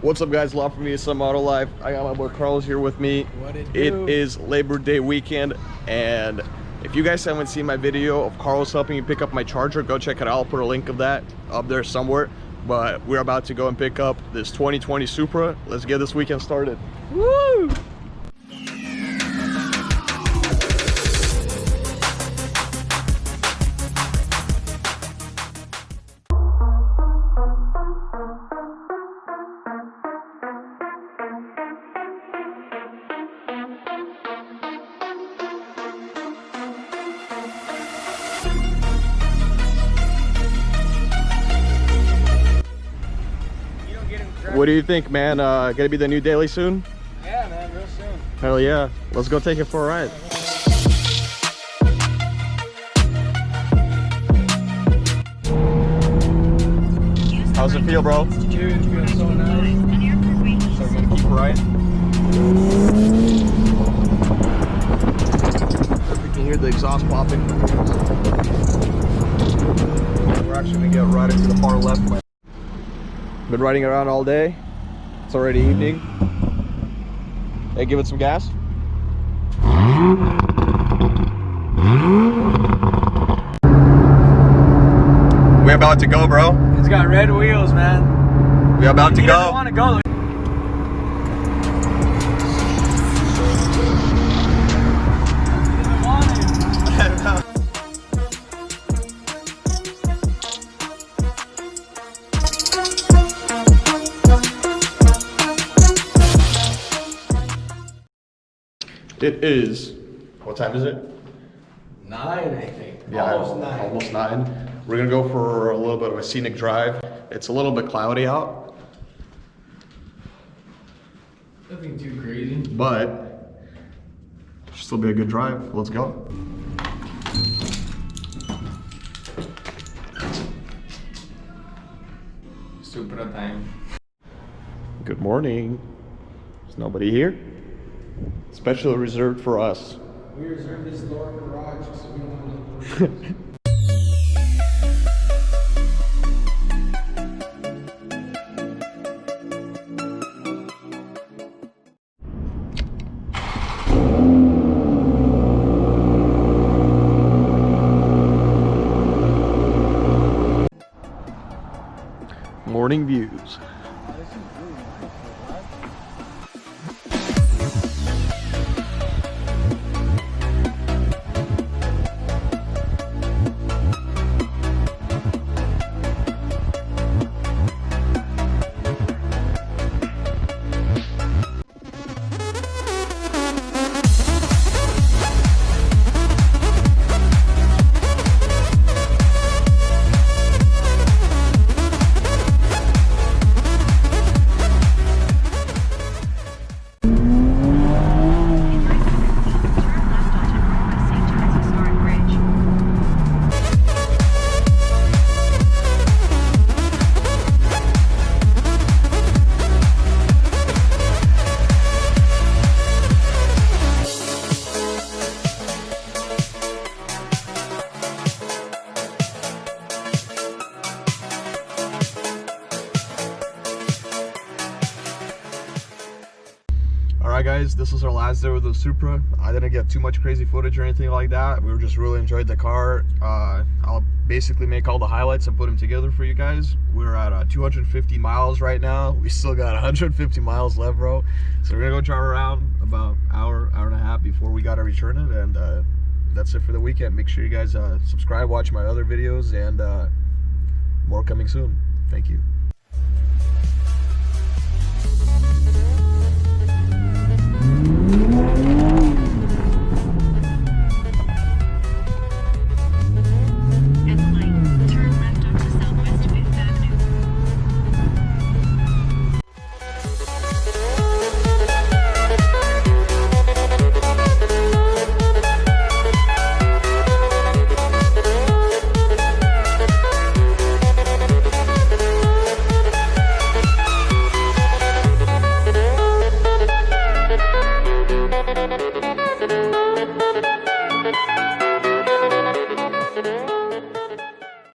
What's up, guys? Lot for me, some auto life. I got my boy Carlos here with me. What it is Labor Day weekend, and if you guys haven't seen my video of Carlos helping me pick up my charger, go check it out. I'll put a link of that up there somewhere. But we're about to go and pick up this 2020 Supra. Let's get this weekend started. Woo! What do you think, man? Gonna be the new daily soon? Yeah, man, real soon. Hell yeah. Let's go take it for a ride. How's it feel, bro? Dude, it feels so nice. So we're gonna keep riding. You can hear the exhaust popping. We're actually gonna get right into the far left lane. Been riding around all day. It's already evening. Hey, give it some gas. We're about to go, bro. It's got red wheels, man. We're about to He go. doesn't want to go. It is, what time is it? 9, I think. Yeah, Almost 9. Almost 9. We're gonna go for a little bit of a scenic drive. It's a little bit cloudy out, Nothing too crazy. but should still be a good drive. Let's go. SUPRA time. Good morning. There's nobody here. Specially reserved for us. We reserved this lower garage so we don't want to. Morning views. Alright guys, this was our last day with the Supra. I didn't get too much crazy footage or anything like that. We just really enjoyed the car. I'll basically make all the highlights and put them together for you guys. We're at 250 miles right now. We still got 150 miles left, bro. So we're gonna go drive around about hour and a half before we gotta return it, and that's it for the weekend. Make sure you guys subscribe, watch my other videos, and more coming soon. Thank you.